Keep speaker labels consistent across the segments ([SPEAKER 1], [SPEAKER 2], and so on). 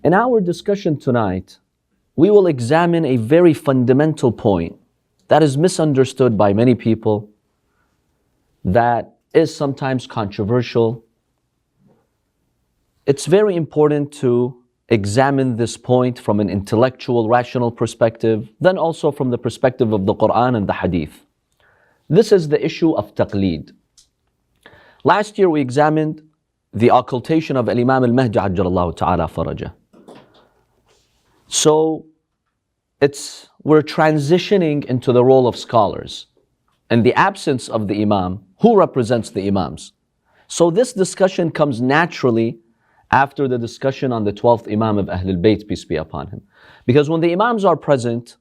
[SPEAKER 1] In our discussion tonight, we will examine a very fundamental point that is misunderstood by many people, that is sometimes controversial. It's very important to examine this point from an intellectual, rational perspective, then also from the perspective of the Quran and the Hadith. This is the issue of Taqlid. Last year we examined the occultation of Imam al-Mahdi ajjalallahu ta'ala faraja. So we're transitioning into the role of scholars. In the absence of the Imam, who represents the Imams? So this discussion comes naturally after the discussion on the 12th Imam of Ahlul Bayt, peace be upon him. Because when the Imams are present,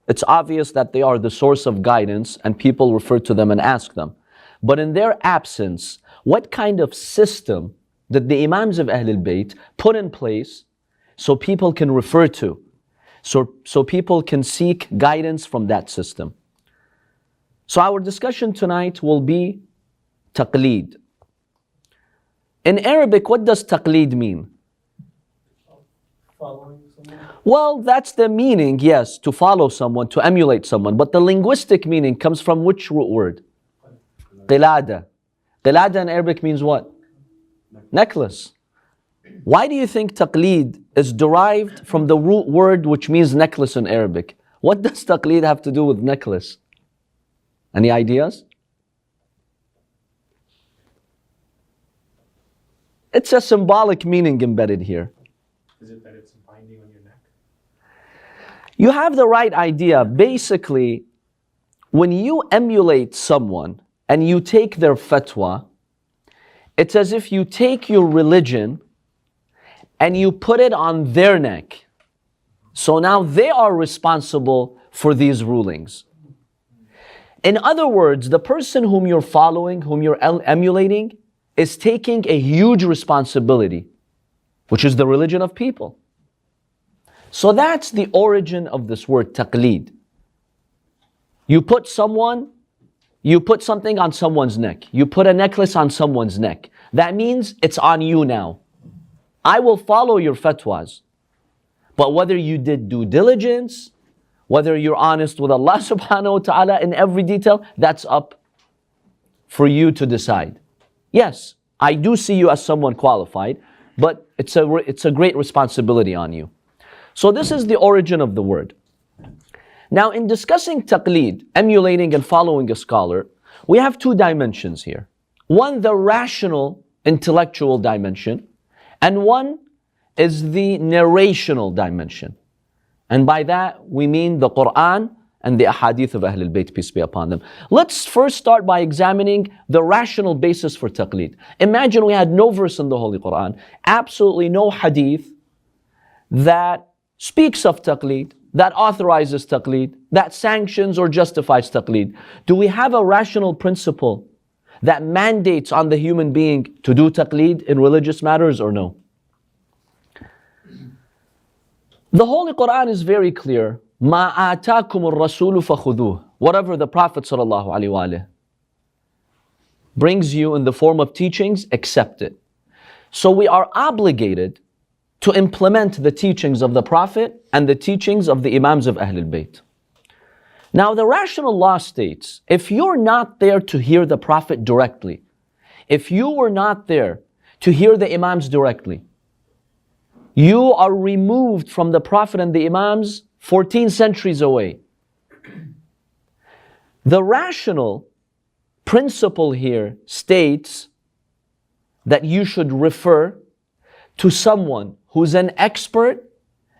[SPEAKER 1] it's obvious that they are the source of guidance and people refer to them and ask them. But in their absence, what kind of system did the Imams of Ahlul Bayt put in place so people can refer to, so people can seek guidance from that system? So our discussion tonight will be Taqlid. In Arabic, what does Taqlid mean?
[SPEAKER 2] Following someone?
[SPEAKER 1] Well, that's the meaning, yes, to follow someone, to emulate someone. But the linguistic meaning comes from which root word? Qilada. Qilada in Arabic means what? Necklace. Why do you think Taqlid is derived from the root word which means necklace in Arabic? What does Taqlid have to do with necklace? Any ideas? It's a symbolic meaning embedded here.
[SPEAKER 2] Is it that it's binding on your neck?
[SPEAKER 1] You have the right idea. Basically, when you emulate someone and you take their fatwa, it's as if you take your religion and you put it on their neck. So now they are responsible for these rulings. In other words, the person whom you're following, whom you're emulating, is taking a huge responsibility, which is the religion of people. So that's the origin of this word taqlid. You put something on someone's neck. You put a necklace on someone's neck. That means it's on you now. I will follow your fatwas. But whether you did due diligence, whether you're honest with Allah subhanahu wa ta'ala in every detail, that's up for you to decide. Yes, I do see you as someone qualified, but it's a great responsibility on you. So this is the origin of the word. Now in discussing taqlid, emulating and following a scholar, we have two dimensions here. One, the rational, intellectual dimension, and one is the narrational dimension. And by that we mean the Quran and the ahadith of Ahlul Bayt, peace be upon them. Let's first start by examining the rational basis for taqlid. Imagine we had no verse in the Holy Quran, absolutely no hadith that speaks of taqlid, that authorizes taqlid, that sanctions or justifies taqlid. Do we have a rational principle that mandates on the human being to do taqlid in religious matters or no? The Holy Quran is very clear. مَا آتَاكُمُ الرَّسُولُ فَخُذُوهُ. Whatever the Prophet ﷺ brings you in the form of teachings, accept it. So we are obligated to implement the teachings of the Prophet and the teachings of the Imams of Ahlul Bayt. Now the rational law states, if you're not there to hear the Prophet directly, if you were not there to hear the Imams directly, you are removed from the Prophet and the Imams 14 centuries away. The rational principle here states that you should refer to someone who's an expert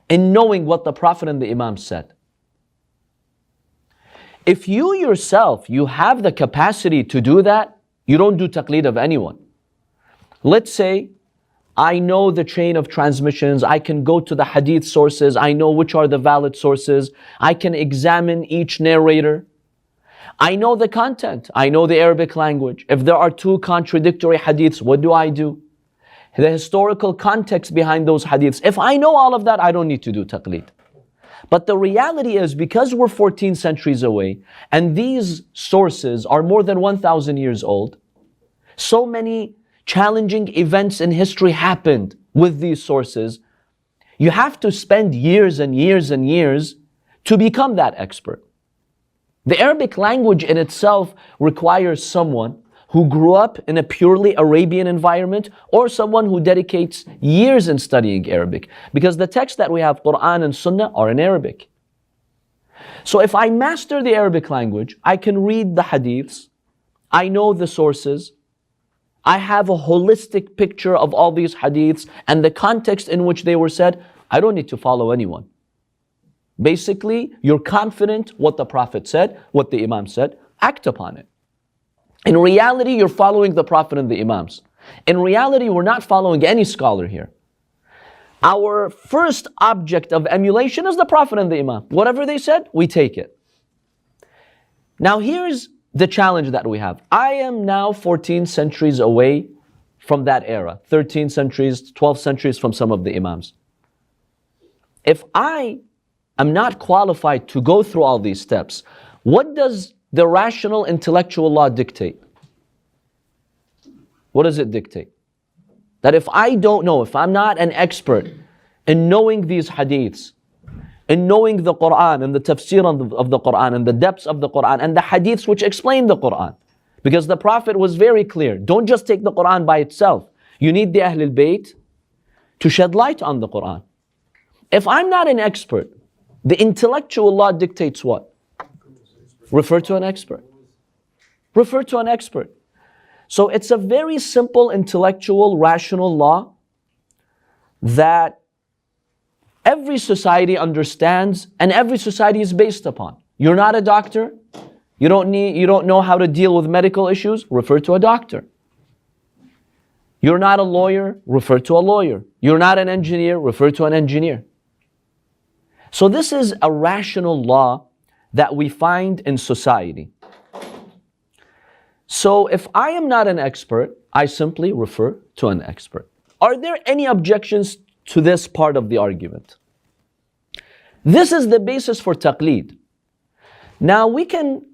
[SPEAKER 1] in knowing what the Prophet and the Imam said. If you yourself, you have the capacity to do that, you don't do taqlid of anyone. Let's say, I know the chain of transmissions, I can go to the hadith sources, I know which are the valid sources, I can examine each narrator. I know the content, I know the Arabic language. If there are two contradictory hadiths, what do? The historical context behind those hadiths. If I know all of that, I don't need to do taqlid. But the reality is, because we're 14 centuries away, and these sources are more than 1,000 years old, so many challenging events in history happened with these sources, You have to spend years and years and years to become that expert. The Arabic language in itself requires someone who grew up in a purely Arabian environment or someone who dedicates years in studying Arabic, because the texts that we have, Quran and Sunnah, are in Arabic. So if I master the Arabic language, I can read the hadiths, I know the sources, I have a holistic picture of all these hadiths and the context in which they were said. I don't need to follow anyone. Basically, you're confident what the Prophet said, what the Imam said, act upon it. In reality, you're following the Prophet and the Imams. In reality, we're not following any scholar here. Our first object of emulation is the Prophet and the Imam. Whatever they said, we take it. Now here's the challenge that we have. I am now 14 centuries away from that era. 13 centuries, 12 centuries from some of the Imams. If I am not qualified to go through all these steps, what does the rational intellectual law dictate? What does it dictate? That if I don't know, if I'm not an expert in knowing these hadiths, in knowing the Quran and the tafsir of the Quran and the depths of the Quran and the hadiths which explain the Quran, because the Prophet was very clear, don't just take the Quran by itself. You need the Ahlul Bayt to shed light on the Quran. If I'm not an expert, the intellectual law dictates what? Refer to an expert. Refer to an expert. So it's a very simple intellectual, rational law that every society understands and every society is based upon. You're not a doctor. You don't know how to deal with medical issues. Refer to a doctor. You're not a lawyer. Refer to a lawyer. You're not an engineer. Refer to an engineer. So this is a rational law that we find in society. So if I am not an expert, I simply refer to an expert. Are there any objections to this part of the argument? This is the basis for Taqlid. Now we can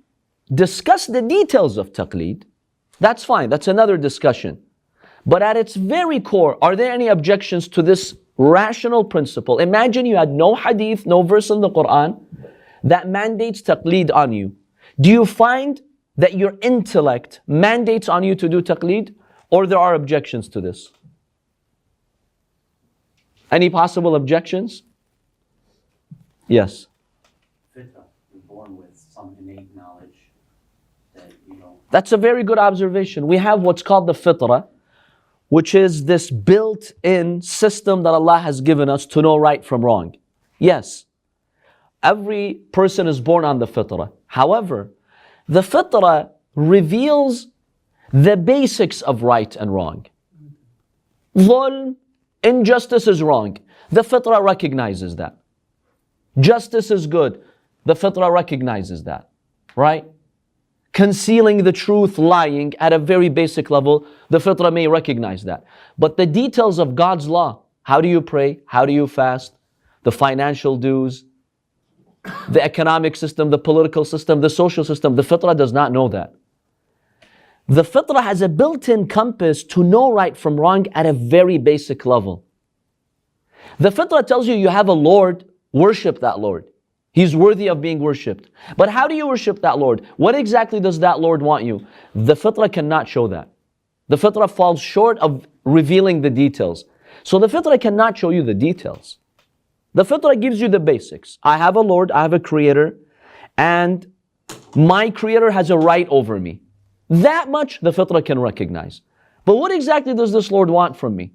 [SPEAKER 1] discuss the details of Taqlid. That's fine, that's another discussion. But at its very core, are there any objections to this rational principle? Imagine you had no hadith, no verse in the Quran that mandates Taqlid on you. Do you find that your intellect mandates on you to do Taqlid, or there are objections to this? Any possible objections? Yes.
[SPEAKER 3] Fitra, you're born with some innate knowledge that you don't.
[SPEAKER 1] That's a very good observation. We have what's called the Fitra, which is this built-in system that Allah has given us to know right from wrong. Yes, every person is born on the Fitra. However, the Fitra reveals the basics of right and wrong. Dhulm, injustice is wrong. The Fitra recognizes that. Justice is good. The Fitra recognizes that. Right? Concealing the truth, lying at a very basic level, the Fitra may recognize that. But the details of God's law, how do you pray? How do you fast? The financial dues, the economic system, the political system, the social system, the Fitra does not know that. The Fitra has a built-in compass to know right from wrong at a very basic level. The Fitra tells you have a Lord, worship that Lord. He's worthy of being worshipped. But how do you worship that Lord? What exactly does that Lord want you? The Fitra cannot show that. The Fitra falls short of revealing the details. So the Fitra cannot show you the details. The Fitra gives you the basics. I have a Lord, I have a Creator, and my Creator has a right over me. That much the Fitra can recognize. But what exactly does this Lord want from me?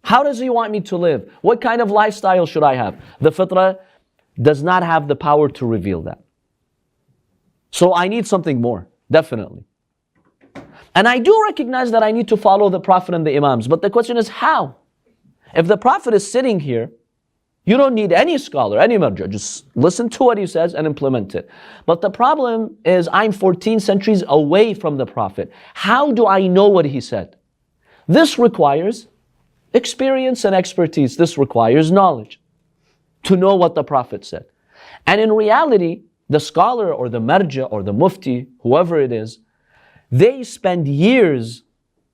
[SPEAKER 1] How does He want me to live? What kind of lifestyle should I have? The Fitra does not have the power to reveal that. So I need something more, definitely. And I do recognize that I need to follow the Prophet and the Imams, but the question is how? If the Prophet is sitting here, you don't need any scholar, any marja, just listen to what he says and implement it. But the problem is I'm 14 centuries away from the Prophet. How do I know what he said? This requires experience and expertise. This requires knowledge to know what the Prophet said. And in reality, the scholar or the marja or the mufti, whoever it is, they spend years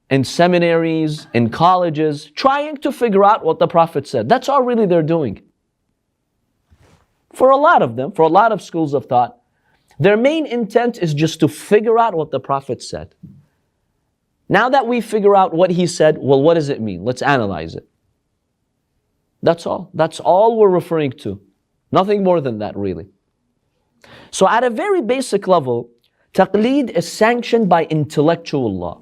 [SPEAKER 1] in seminaries, in colleges, trying to figure out what the Prophet said. That's all really they're doing. For a lot of them, for a lot of schools of thought, their main intent is just to figure out what the Prophet said. Now that we figure out what he said, well, what does it mean? Let's analyze it. That's all. That's all we're referring to. Nothing more than that, really. So at a very basic level, Taqlid is sanctioned by intellectual law.